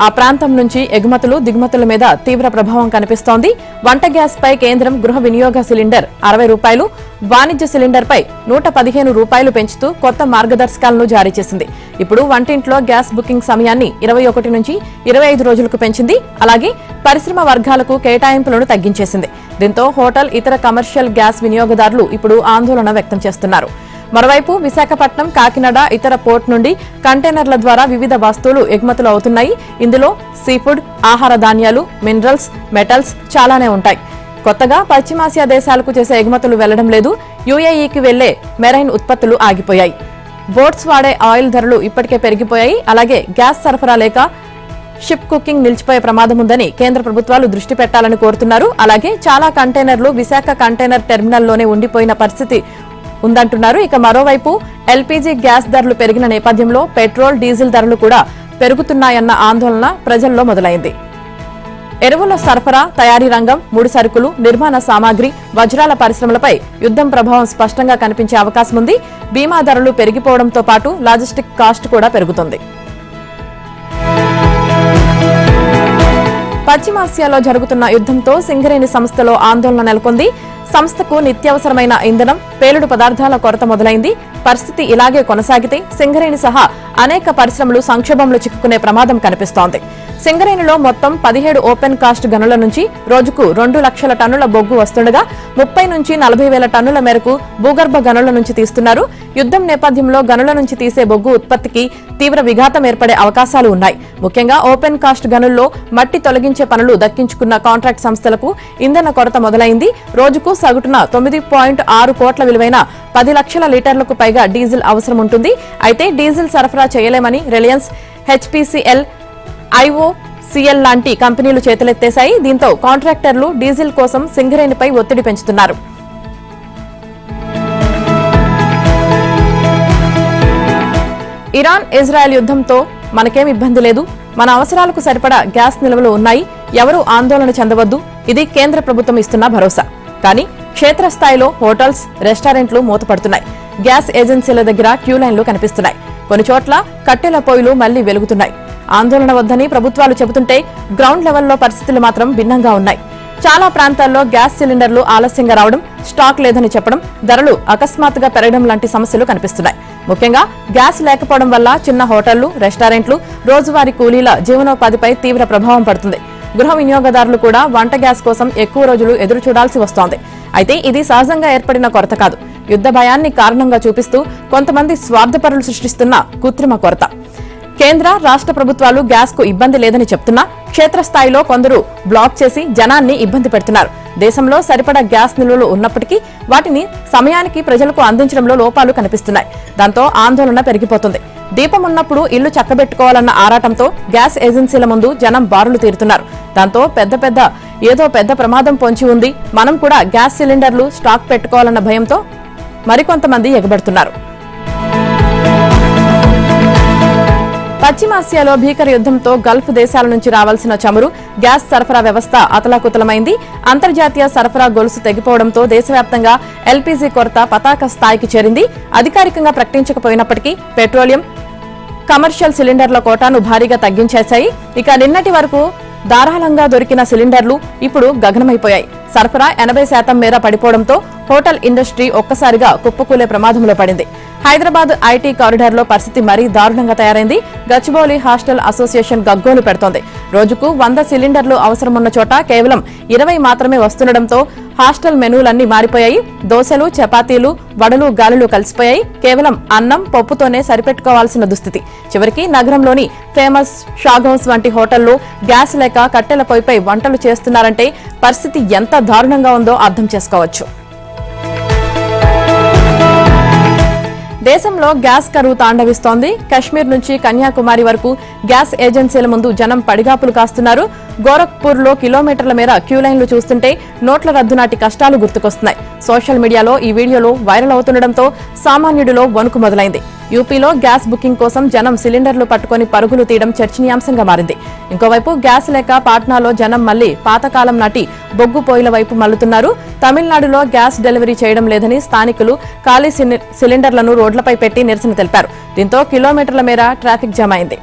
ఆ ప్రాంతం నుంచి ఎగుమతులు దిగుమతుల మీద తీవ్ర ప్రభావం కనిపిస్తోంది. వంట గ్యాస్ పై కేంద్రం గృహ వినియోగ సిలిండర్ ₹60, వాణిజ్య సిలిండర్ పై ₹115 పెంచుతూ కొత్త మార్గదర్శకాలను జారీ చేసింది. ఇప్పుడు వంటింట్లో గ్యాస్ బుకింగ్ సమయాన్ని 21 నుంచి 25 రోజులకు పెంచింది. అలాగే పరిశ్రమ వర్గాలకు కేటాయింపులను తగ్గించేసింది. దీంతో హోటల్, ఇతర కమర్షియల్ గ్యాస్ వినియోగదారులు ఇప్పుడు ఆందోళన వ్యక్తం చేస్తున్నారు. మరోవైపు విశాఖపట్నం, కాకినాడ, ఇతర పోర్ట్ నుండి కంటైనర్ల ద్వారా వివిధ వస్తువులు ఎగుమతులు అవుతున్నాయి. ఇందులో సీఫుడ్, ఆహార ధాన్యాలు, మినరల్స్, మెటల్స్ చాలానే ఉంటాయి. కొత్తగా పశ్చిమాసియా దేశాలకు చేసే ఎగుమతులు వెళ్లడం లేదు. యూఏఈకి వెళ్లే మెరైన్ ఉత్పత్తులు ఆగిపోయాయి. బోట్స్ వాడే ఆయిల్ ధరలు ఇప్పటికే పెరిగిపోయాయి. అలాగే గ్యాస్ సరఫరా లేక షిప్ కుకింగ్ నిలిచిపోయే ప్రమాదం ఉందని కేంద్ర ప్రభుత్వాలు దృష్టి పెట్టాలని కోరుతున్నారు. అలాగే చాలా కంటైనర్లు విశాఖ కంటైనర్ టెర్మినల్లోనే ఉండిపోయిన పరిస్థితి ఉందంటున్నారు. ఇక మరోవైపు ఎల్పీజీ గ్యాస్ ధరలు పెరిగిన నేపథ్యంలో పెట్రోల్, డీజిల్ ధరలు కూడా పెరుగుతున్నాయన్న ఆందోళన ప్రజల్లో మొదలైంది. ఎరువుల సరఫరా, తయారీ రంగం, ముడి సరుకులు, నిర్మాణ సామాగ్రి, వజ్రాల పరిశ్రమలపై యుద్ధం ప్రభావం స్పష్టంగా కనిపించే అవకాశం ఉంది. బీమా ధరలు పెరిగిపోవడంతో పాటు లాజిస్టిక్ కాస్ట్ కూడా పెరుగుతుంది. పశ్చిమాసియాలో జరుగుతున్న యుద్ధంతో సింగరేణి సంస్థలో ఆందోళన నెలకొంది. సంస్థకు నిత్యావసరమైన ఇంధనం, పేలుడు పదార్థాల కొరత మొదలైంది. పరిస్థితి ఇలాగే కొనసాగితే సింగరేణి సహా అనేక పరిశ్రమలు సంక్షోభంలో చిక్కుకునే ప్రమాదం కనిపిస్తోంది. సింగరేణిలో మొత్తం 17 ఓపెన్ కాస్ట్ గనుల నుంచి రోజుకు 2 లక్షల టన్నుల బొగ్గు వస్తుండగా 30 నుంచి 40 వేల టన్నుల మేరకు భూగర్భ గనుల నుంచి తీస్తున్నారు. యుద్ధం నేపథ్యంలో గనుల నుంచి తీసే బొగ్గు ఉత్పత్తికి తీవ్ర విఘాతం ఏర్పడే అవకాశాలు ఉన్నాయి. ముఖ్యంగా ఓపెన్ కాస్ట్ గనుల్లో మట్టి తొలగించే పనులు దక్కించుకున్న కాంట్రాక్ట్ సంస్థలకు ఇంధన కొరత మొదలైంది. రోజుకు సగటున 9.6 కోట్ల విలువైన 10 లక్షల లీటర్లకు పైగా డీజిల్ అవసరం ఉంటుంది. అయితే డీజిల్ సరఫరా చేయలేమని రిలయన్స్, హెచ్పీసీఎల్, ఐఓసీఎల్ లాంటి కంపెనీలు చేతులెత్తేశాయి. దీంతో కాంట్రాక్టర్లు డీజిల్ కోసం సింగరేణిపై ఒత్తిడి పెంచుతున్నారు. ఇరాన్, ఇజ్రాయెల్ యుద్ధంతో మనకేం ఇబ్బంది లేదు. మన అవసరాలకు సరిపడా గ్యాస్ నిల్వలు ఉన్నాయి. ఎవరూ ఆందోళన చెందవద్దు. ఇది కేంద్ర ప్రభుత్వం ఇస్తున్న భరోసా. కానీ క్షేత్రస్థాయిలో హోటల్స్, రెస్టారెంట్లు మూతపడుతున్నాయి. గ్యాస్ ఏజెన్సీల దగ్గర క్యూ లైన్లు కనిపిస్తున్నాయి. కొన్ని చోట్ల కట్టెల పొయ్యిలు మళ్లీ వెలుగుతున్నాయి. ఆందోళన వద్దని ప్రభుత్వాలు చెబుతుంటే గ్రౌండ్ లెవెల్లో పరిస్థితులు మాత్రం భిన్నంగా ఉన్నాయి. చాలా ప్రాంతాల్లో గ్యాస్ సిలిండర్లు ఆలస్యంగా రావడం, స్టాక్ లేదని చెప్పడం, ధరలు అకస్మాత్తుగా పెరగడం లాంటి సమస్యలు కనిపిస్తున్నాయి. ముఖ్యంగా గ్యాస్ లేకపోవడం వల్ల చిన్న హోటళ్లు, రెస్టారెంట్లు, రోజువారీ కూలీల జీవనోపాధిపై తీవ్ర ప్రభావం పడుతుంది. గృహ వినియోగదారులు కూడా వంట గ్యాస్ కోసం ఎక్కువ రోజులు ఎదురు చూడాల్సి వస్తోంది. అయితే ఇది సహజంగా ఏర్పడిన కొరత కాదు. యుద్ధ భయాన్ని కారణంగా చూపిస్తూ కొంతమంది స్వార్థపరులు సృష్టిస్తున్న కృత్రిమ కొరత. కేంద్ర, రాష్ట్ర ప్రభుత్వాలు గ్యాస్ కు ఇబ్బంది లేదని చెప్తున్నా క్షేత్రస్థాయిలో కొందరు బ్లాక్ చేసి జనాన్ని ఇబ్బంది పెడుతున్నారు. దేశంలో సరిపడా గ్యాస్ నిల్వలు ఉన్నప్పటికీ వాటిని సమయానికి ప్రజలకు అందించడంలో లోపాలు కనిపిస్తున్నాయి. దాంతో ఆందోళన పెరిగిపోతుంది. దీపం ఉన్నప్పుడు ఇల్లు చక్కబెట్టుకోవాలన్న ఆరాటంతో గ్యాస్ ఏజెన్సీల ముందు జనం బారులు తీరుతున్నారు. దాంతో ఏదో పెద్ద ప్రమాదం పొంచి ఉంది, మనం కూడా గ్యాస్ సిలిండర్లు స్టాక్ పెట్టుకోవాలన్న భయంతో మరికొంతమంది ఎగబడుతున్నారు. పశ్చిమాసియాలో భీకర యుద్ధంతో గల్ఫ్ దేశాల నుంచి రావాల్సిన చమురు, గ్యాస్ సరఫరా వ్యవస్థ అతలాకుతలమైంది. అంతర్జాతీయ సరఫరా గొలుసు తెగిపోవడంతో దేశవ్యాప్తంగా ఎల్పీజీ కొరత పతాక స్థాయికి చేరింది. అధికారికంగా ప్రకటించకపోయినప్పటికీ పెట్రోలియం, కమర్షియల్ సిలిండర్ల కోటాను భారీగా తగ్గించేశాయి. ఇక నిన్నటి వరకు ధారాళంగా దొరికిన సిలిండర్లు ఇప్పుడు గగనమైపోయాయి. సరఫరా 80% మేర పడిపోవడంతో హోటల్ ఇండస్ట్రీ ఒక్కసారిగా కుప్పకూలే ప్రమాదంలో పడింది. హైదరాబాద్ ఐటీ కారిడార్లో పరిస్థితి మరీ దారుణంగా తయారైంది. గచ్చిబౌలి హాస్టల్ అసోసియేషన్ గగ్గోలు పెడుతోంది. రోజుకు 100 సిలిండర్లు అవసరమున్న చోట కేవలం 20 మాత్రమే వస్తుండటంతో హాస్టల్ మెనూలన్నీ మారిపోయాయి. దోశలు, చపాతీలు, వడలు, గాలులు కలిసిపోయాయి. కేవలం అన్నం, పప్పుతోనే సరిపెట్టుకోవాల్సిన దుస్థితి. చివరికి నగరంలోని ఫేమస్ షాగౌన్స్ వంటి హోటల్లో గ్యాస్ లేక కట్టెల పొయ్యిపై వంటలు చేస్తున్నారంటే పరిస్థితి ఎంత దారుణంగా ఉందో అర్థం చేసుకోవచ్చు. దేశంలో గ్యాస్ కరువు తాండవిస్తోంది. కశ్మీర్ నుంచి కన్యాకుమారి వరకు గ్యాస్ ఏజెన్సీల ముందు జనం పడిగాపులు కాస్తున్నారు. గోరఖ్పూర్ లో కిలోమీటర్ల మేర క్యూ లైన్లు చూస్తుంటే నోట్ల రద్దు నాటి కష్టాలు గుర్తుకొస్తున్నాయి. సోషల్ మీడియాలో ఈ వీడియోలు వైరల్ అవుతుండటంతో సామాన్యుడిలో వణుకు మొదలైంది. యూపీలో గ్యాస్ బుకింగ్ కోసం జనం సిలిండర్లు పట్టుకుని పరుగులు తీయడం చర్చనీయాంశంగా మారింది. ఇంకోవైపు గ్యాస్ లేక పాట్నాలో జనం మళ్లీ పాతకాలం నాటి బొగ్గు పొయ్యిల వైపు మళ్లుతున్నారు. తమిళనాడులో గ్యాస్ డెలివరీ చేయడం లేదని స్థానికులు ఖాళీ సిలిండర్లను రోడ్లపై పెట్టి నిరసన తెలిపారు. దీంతో కిలోమీటర్ల మేర ట్రాఫిక్ జామ్ అయింది.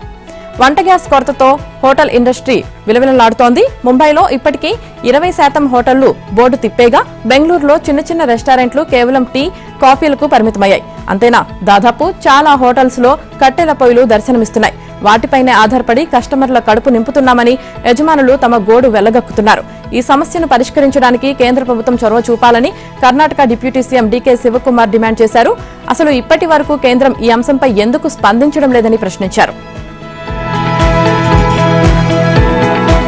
వంట గ్యాస్ కొరతతో హోటల్ ఇండస్ట్రీ విలవిలలాడుతోంది. ముంబైలో ఇప్పటికీ 20% హోటళ్లు బోర్డు తిప్పేగా బెంగళూరులో చిన్న చిన్న రెస్టారెంట్లు కేవలం టీ, కాఫీలకు పరిమితమయ్యాయి. అంతేనా, దాదాపు చాలా హోటల్స్ లో కట్టెల పొయ్యిలు దర్శనమిస్తున్నాయి. వాటిపైనే ఆధారపడి కస్టమర్ల కడుపు నింపుతున్నామని యజమానులు తమ గోడు వెళ్లగక్కుతున్నారు. ఈ సమస్యను పరిష్కరించడానికి కేంద్ర ప్రభుత్వం చొరవ చూపాలని Karnataka deputy CM DK Shivakumar demand చేశారు. అసలు ఇప్పటి వరకు కేంద్రం ఈ అంశంపై ఎందుకు స్పందించడం లేదని ప్రశ్నించారు.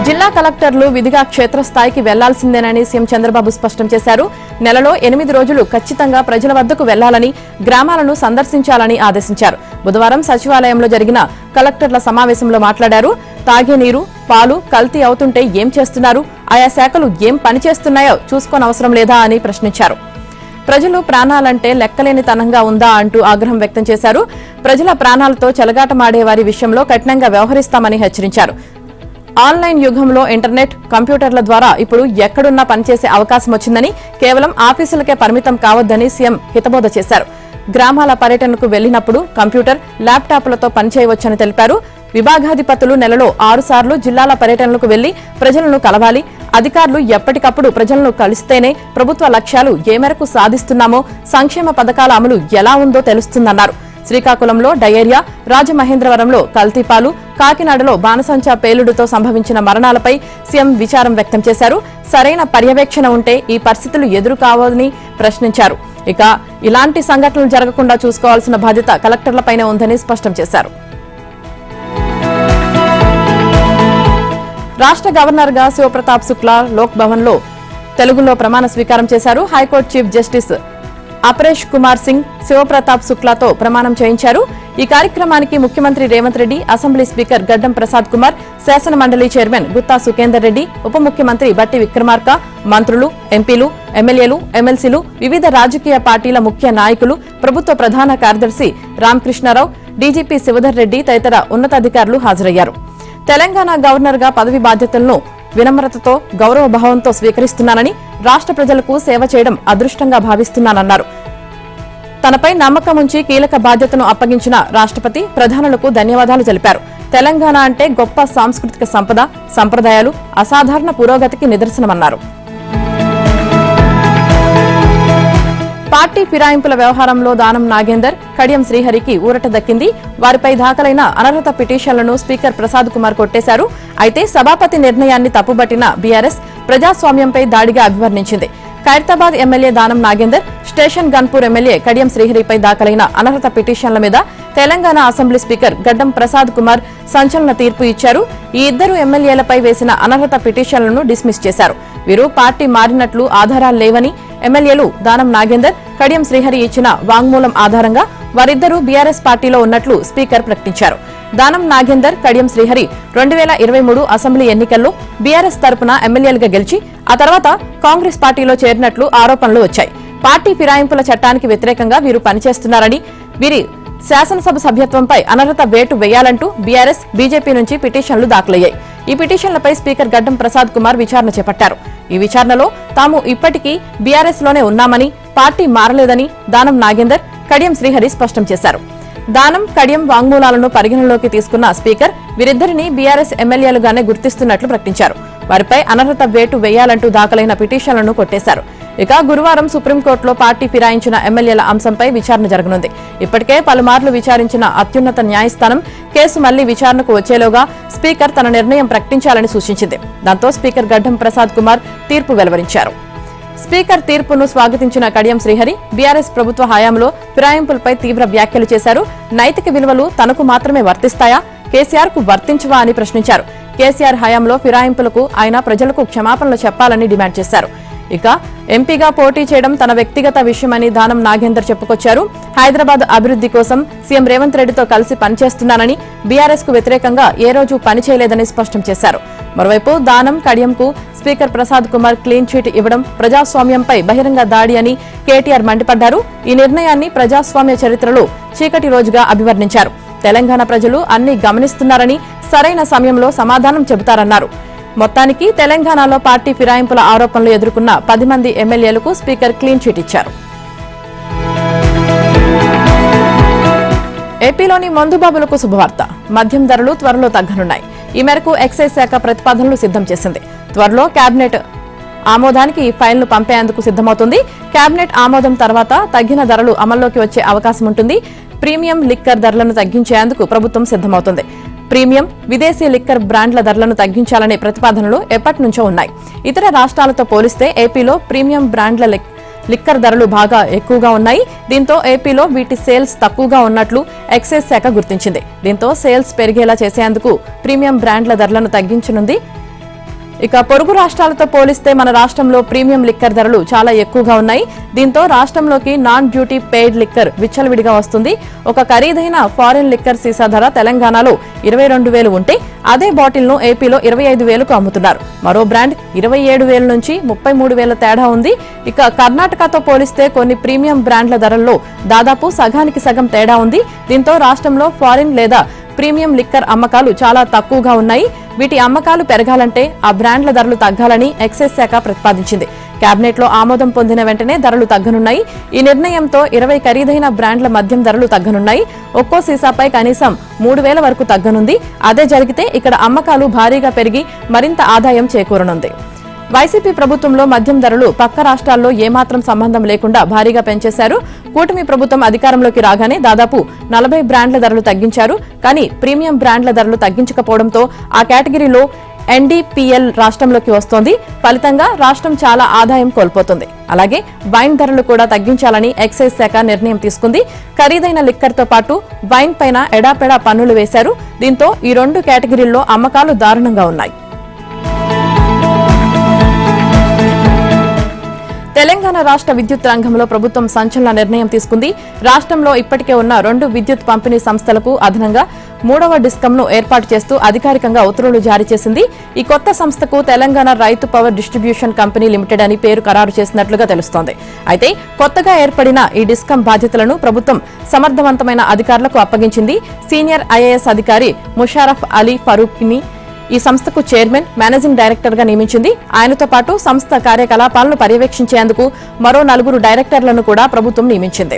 జిల్లా కలెక్టర్లు విధిగా క్షేత్రస్థాయికి వెళ్లాల్సిందేనని సీఎం చంద్రబాబు స్పష్టం చేశారు. నెలలో 8 రోజులు ఖచ్చితంగా ప్రజల వద్దకు వెళ్లాలని, గ్రామాలను సందర్శించాలని ఆదేశించారు. బుధవారం సచివాలయంలో జరిగిన కలెక్టర్ల సమావేశంలో మాట్లాడారు. తాగే నీరు, పాలు కల్తీ అవుతుంటే ఏం చేస్తున్నారు, ఆయా శాఖలు ఏం పనిచేస్తున్నాయో చూసుకోనవసరం లేదా అని ప్రశ్నించారు. ప్రజలు ప్రాణాలంటే లెక్కలేనితనంగా ఉందా అంటూ ఆగ్రహం వ్యక్తం చేశారు. ప్రజల ప్రాణాలతో చెలగాటమాడే వారి విషయంలో కఠినంగా వ్యవహరిస్తామని హెచ్చరించారు. ఆన్లైన్ యుగంలో ఇంటర్నెట్, కంప్యూటర్ల ద్వారా ఇప్పుడు ఎక్కడున్నా పనిచేసే అవకాశం వచ్చిందని, కేవలం ఆఫీసులకే పరిమితం కావద్దని సీఎం హితబోధ చేశారు. గ్రామాల పర్యటనకు వెళ్లినప్పుడు కంప్యూటర్, ల్యాప్టాప్లతో పనిచేయవచ్చని తెలిపారు. విభాగాధిపతులు నెలలో 6 సార్లు జిల్లాల పర్యటనలకు వెళ్లి ప్రజలను కలవాలి. అధికారులు ఎప్పటికప్పుడు ప్రజలను కలిస్తేనే ప్రభుత్వ లక్ష్యాలు ఏ మేరకు సాధిస్తున్నామో, సంక్షేమ పథకాల అమలు ఎలా ఉందో తెలుస్తుందన్నారు. శ్రీకాకుళంలో డయేరియా, రాజమహేంద్రవరంలో కల్తీపాలు, కాకినాడలో బాణసంచా పేలుడుతో సంభవించిన మరణాలపై సీఎం విచారం వ్యక్తం చేశారు. సరైన పర్యవేక్షణ ఉంటే ఈ పరిస్థితులు ఎదురు కావాలని ప్రశ్నించారు. ఇక ఇలాంటి సంఘటనలు జరగకుండా చూసుకోవాల్సిన బాధ్యత కలెక్టర్లపైనే ఉందని స్పష్టం చేశారు. రాష్ట్ర గవర్నర్గా శివప్రతాప్ శుక్లా లోక్ భవన్లో తెలుగులో ప్రమాణ స్వీకారం చేశారు. High court chief justice Aparesh Kumar Singh Shivapratap శుక్లాతో ప్రమాణం చేయించారు. ఈ కార్యక్రమానికి ముఖ్యమంత్రి రేవంత్ రెడ్డి, అసెంబ్లీ స్పీకర్ గడ్డం ప్రసాద్ కుమార్, శాసన మండలి చైర్మన్ గుత్తా సుఖేందర్ రెడ్డి, ఉప ముఖ్యమంత్రి బట్టి విక్రమార్క, మంత్రులు, ఎంపీలు, ఎమ్మెల్యేలు, ఎమ్మెల్సీలు, వివిధ రాజకీయ పార్టీల ముఖ్య నాయకులు, ప్రభుత్వ ప్రధాన కార్యదర్శి రామకృష్ణారావు, డీజీపీ శివధర్ రెడ్డి తదితర ఉన్నతాధికారులు హాజరయ్యారు. తెలంగాణ గవర్నర్గా పదవి బాధ్యతలను వినమ్రతతో, గౌరవభావంతో స్వీకరిస్తున్నానని, రాష్ట్ర ప్రజలకు సేవ చేయడం అదృష్టంగా భావిస్తున్నానన్నారు. తనపై నమ్మకం ఉంచి కీలక బాధ్యతను అప్పగించిన రాష్ట్రపతి, ప్రధానులకు ధన్యవాదాలు తెలిపారు. తెలంగాణ అంటే గొప్ప సాంస్కృతిక సంపద, సంప్రదాయాలు, అసాధారణ పురోగతికి నిదర్శనమన్నారు. పార్టీ ఫిరాయింపుల వ్యవహారంలో దానం నాగేందర్, కడియం శ్రీహరికి ఊరట దక్కింది. వారిపై దాఖలైన అనర్హత పిటిషన్లను స్పీకర్ ప్రసాద్ కుమార్ కొట్టేశారు. అయితే సభాపతి నిర్ణయాన్ని తప్పుబట్టిన BRS ప్రజాస్వామ్యంపై దాడిగా అభివర్ణించింది. Khairatabad MLA Danam Nagender, station Ghanpur MLA Kadiyam శ్రీహరిపై దాఖలైన అనర్హత పిటిషన్ల మీద తెలంగాణ అసెంబ్లీ స్పీకర్ గడ్డం ప్రసాద్ కుమార్ సంచలన తీర్పు ఇచ్చారు. ఈ ఇద్దరు ఎమ్మెల్యేలపై వేసిన అనర్హత పిటిషన్లను డిస్మిస్ చేశారు. వీరు పార్టీ మారినట్లు ఆధారాలు లేవని, ఎమ్మెల్యేలు దానం నాగేందర్, కడియం శ్రీహరి ఇచ్చిన వాంగ్మూలం ఆధారంగా వారిద్దరూ బీఆర్ఎస్ పార్టీలో ఉన్నట్లు స్పీకర్ ప్రకటించారు. దానం నాగేందర్, కడియం శ్రీహరి 2023 అసెంబ్లీ ఎన్నికల్లో బీఆర్ఎస్ తరపున ఎమ్మెల్యేలుగా గెలిచి ఆ తర్వాత కాంగ్రెస్ పార్టీలో చేరినట్లు ఆరోపణలు వచ్చాయి. పార్టీ ఫిరాయింపుల చట్టానికి వ్యతిరేకంగా వీరు పనిచేస్తున్నారని, వీరి శాసనసభ సభ్యత్వంపై అనర్హత వేటు వేయాలంటూ బీఆర్ఎస్, బీజేపీ నుంచి పిటిషన్లు దాఖలయ్యాయి. ఈ పిటిషన్లపై స్పీకర్ గడ్డం ప్రసాద్ కుమార్ విచారణ చేపట్టారు. ఈ విచారణలో తాము ఇప్పటికీ బీఆర్ఎస్ లోనే ఉన్నామని, పార్టీ మారలేదని దానం నాగేందర్, కడియం శ్రీహరి స్పష్టం చేశారు. దానం, కడియం వాంగ్మూలాలను పరిగణనలోకి తీసుకున్న స్పీకర్ వీరిద్దరిని బీఆర్ఎస్ ఎమ్మెల్యేలుగానే గుర్తిస్తున్నట్లు ప్రకటించారు. వారిపై అనర్హత వేటు వేయాలంటూ దాఖలైన పిటిషన్లను కొట్టేశారు. ఇక గురువారం సుప్రీంకోర్టులో పార్టీ ఫిరాయించిన ఎమ్మెల్యేల అంశంపై విచారణ జరగనుంది. ఇప్పటికే పలుమార్లు విచారించిన అత్యున్నత న్యాయస్థానం కేసు మళ్లీ విచారణకు వచ్చేలోగా స్పీకర్ తన నిర్ణయం ప్రకటించాలని సూచించింది. దాంతో స్పీకర్ గడ్డం ప్రసాద్ కుమార్ తీర్పు వెలువరించారు. స్పీకర్ తీర్పును స్వాగతించిన కడియం శ్రీహరి బీఆర్ఎస్ ప్రభుత్వ హయాంలో ఫిరాయింపులపై తీవ్ర వ్యాఖ్యలు చేశారు. నైతిక విలువలు తనకు మాత్రమే వర్తిస్తాయా, కేసీఆర్ కు వర్తించవా అని ప్రశ్నించారు. కేసీఆర్ హయాంలో ఫిరాయింపులకు ఆయన ప్రజలకు క్షమాపణలు చెప్పాలని డిమాండ్ చేశారు. ఇక ఎంపీగా పోటీ చేయడం తన వ్యక్తిగత విషయమని దానం నాగేందర్ చెప్పుకొచ్చారు. హైదరాబాద్ అభివృద్ధి కోసం సీఎం రేవంత్ రెడ్డితో కలిసి పనిచేస్తున్నానని, బీఆర్ఎస్ కు వ్యతిరేకంగా ఏ రోజు పనిచేయలేదని స్పష్టం చేశారు. మరోవైపు దానం, కడియంకు speaker Prasad Kumar clean chit ఇవ్వడం ప్రజాస్వామ్యంపై బహిరంగ దాడి అని కేటీఆర్ మండిపడ్డారు. ఈ నిర్ణయాన్ని ప్రజాస్వామ్య చరిత్రలో చీకటి రోజుగా అభివర్ణించారు. తెలంగాణ ప్రజలు అన్ని గమనిస్తున్నారని, సరైన సమయంలో సమాధానం చెబుతారన్నారు. మొత్తానికి తెలంగాణలో పార్టీ ఫిరాయింపుల ఆరోపణలు ఎదుర్కొన్న 10 మంది ఎమ్మెల్యేలకు స్పీకర్ క్లీన్ చీట్ ఇచ్చారు. ఏపీలోని మందుబాబులకు శుభవార్త. మద్యం ధరలు త్వరలో తగ్గనున్నాయి. ఈ మేరకు ఎక్సైజ్ శాఖ ప్రతిపాదనలు సిద్ధం చేసింది. త్వరలో కేబినెట్ ఆమోదానికి ఈ ఫైల్ను పంపేందుకు సిద్దమవుతుంది. కేబినెట్ ఆమోదం తర్వాత తగ్గిన ధరలు అమల్లోకి వచ్చే అవకాశం ఉంటుంది. ప్రీమియం లిక్కర్ ధరలను తగ్గించేందుకు ప్రభుత్వం సిద్దమవుతుంది. ప్రీమియం విదేశీ లిక్కర్ బ్రాండ్ల ధరలను తగ్గించాలనే ప్రతిపాదనలు ఎప్పటి నుంచో ఉన్నాయి. ఇతర రాష్ట్రాలతో పోలిస్తే ఏపీలో ప్రీమియం బ్రాండ్ల లిక్కర్ ధరలు బాగా ఎక్కువగా ఉన్నాయి. దీంతో ఏపీలో వీటి సేల్స్ తక్కువగా ఉన్నట్లు ఎక్సైజ్ శాఖ గుర్తించింది. దీంతో సేల్స్ పెరిగేలా చేసేందుకు ప్రీమియం బ్రాండ్ల ధరలను తగ్గించనుంది. ఇక పొరుగు రాష్ట్రాలతో పోలిస్తే మన రాష్ట్రంలో ప్రీమియం లిక్కర్ ధరలు చాలా ఎక్కువగా ఉన్నాయి. దీంతో రాష్ట్రంలోకి నాన్ డ్యూటీ పెయిడ్ లిక్కర్ విచ్చలవిడిగా వస్తుంది. ఒక ఖరీదైన ఫారిన్ లిక్కర్ సీసా ధర తెలంగాణలో 22,000 ఉంటే అదే బాటిల్ను ఏపీలో 25,000కు అమ్ముతున్నారు. మరో బ్రాండ్ 27,000 నుంచి 33,000 తేడా ఉంది. ఇక కర్ణాటకతో పోలిస్తే కొన్ని ప్రీమియం బ్రాండ్ల ధరల్లో దాదాపు సగానికి సగం తేడా ఉంది. దీంతో రాష్ట్రంలో ఫారిన్ లేదా ప్రీమియం లిక్కర్ అమ్మకాలు చాలా తక్కువగా ఉన్నాయి. వీటి అమ్మకాలు పెరగాలంటే ఆ బ్రాండ్ల ధరలు తగ్గాలని ఎక్సైజ్ శాఖ ప్రతిపాదించింది. కేబినెట్ లో ఆమోదం పొందిన వెంటనే ధరలు తగ్గనున్నాయి. ఈ నిర్ణయంతో 20 ఖరీదైన బ్రాండ్ల మద్యం ధరలు తగ్గనున్నాయి. ఒక్కో సీసాపై కనీసం 3,000 వరకు తగ్గనుంది. అదే జరిగితే ఇక్కడ అమ్మకాలు భారీగా పెరిగి మరింత ఆదాయం చేకూరనుంది. వైసీపీ ప్రభుత్వంలో మద్యం ధరలు పక్క రాష్ట్రాల్లో ఏమాత్రం సంబంధం లేకుండా భారీగా పెంచేశారు. కూటమి ప్రభుత్వం అధికారంలోకి రాగానే దాదాపు 40 బ్రాండ్ల ధరలు తగ్గించారు. కానీ ప్రీమియం బ్రాండ్ల ధరలు తగ్గించకపోవడంతో ఆ కేటగిరీలో ఎన్డీపీఎల్ రాష్ట్రంలోకి వస్తోంది. ఫలితంగా రాష్ట్రం చాలా ఆదాయం కోల్పోతుంది. అలాగే వైన్ ధరలు కూడా తగ్గించాలని ఎక్సైజ్ శాఖ నిర్ణయం తీసుకుంది. ఖరీదైన లిక్కర్తో పాటు వైన్ పైన ఎడాపెడా పన్నులు వేశారు. దీంతో ఈ 2 కేటగిరీల్లో అమ్మకాలు దారుణంగా ఉన్నాయి. తెలంగాణ రాష్ట్ర విద్యుత్ రంగంలో ప్రభుత్వం సంచలన నిర్ణయం తీసుకుంది. రాష్ట్రంలో ఇప్పటికే ఉన్న 2 విద్యుత్ పంపిణీ సంస్థలకు అదనంగా 3వ డిస్కంను ఏర్పాటు చేస్తూ అధికారికంగా ఉత్తర్వులు జారీ చేసింది. ఈ కొత్త సంస్థకు తెలంగాణ రైతు పవర్ డిస్ట్రిబ్యూషన్ కంపెనీ లిమిటెడ్ అని పేరు ఖరారు చేసినట్లుగా తెలుస్తోంది. అయితే కొత్తగా ఏర్పడిన ఈ డిస్కం బాధ్యతలను ప్రభుత్వం సమర్థవంతమైన అధికారులకు అప్పగించింది. సీనియర్ ఐఏఎస్ అధికారి ముషారఫ్ అలీ ఫరూఖ్ని ఈ సంస్థకు చైర్మన్, మేనేజింగ్ డైరెక్టర్ గా నియమించింది. ఆయనతో పాటు సంస్థ కార్యకలాపాలను పర్యవేక్షించేందుకు మరో 4 డైరెక్టర్లను కూడా ప్రభుత్వం నియమించింది.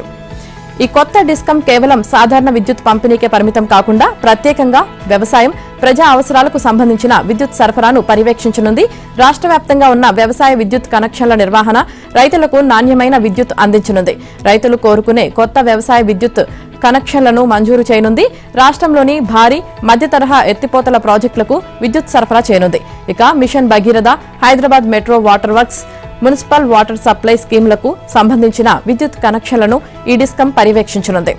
ఈ కొత్త డిస్కం కేవలం సాధారణ విద్యుత్ పంపిణీకే పరిమితం కాకుండా ప్రత్యేకంగా వ్యవసాయం, ప్రజా అవసరాలకు సంబంధించిన విద్యుత్ సరఫరాను పర్యవేక్షించనుంది. రాష్ట్ర వ్యాప్తంగా ఉన్న వ్యవసాయ విద్యుత్ కనెక్షన్ల నిర్వహణ, రైతులకు నాణ్యమైన విద్యుత్ అందించనుంది. రైతులు కోరుకునే కొత్త వ్యవసాయ విద్యుత్ కనెక్షన్లను మంజూరు చేయనుంది. రాష్ట్రంలోని భారీ మధ్య తరహా ఎత్తిపోతల ప్రాజెక్టులకు విద్యుత్ సరఫరా చేయనుంది. ఇక mission Bhagiratha, Hyderabad metro water works, municipal water supply స్కీంలకు సంబంధించిన విద్యుత్ కనెక్షన్లను ఈ డిస్కం పర్యవేక్షించనుంది.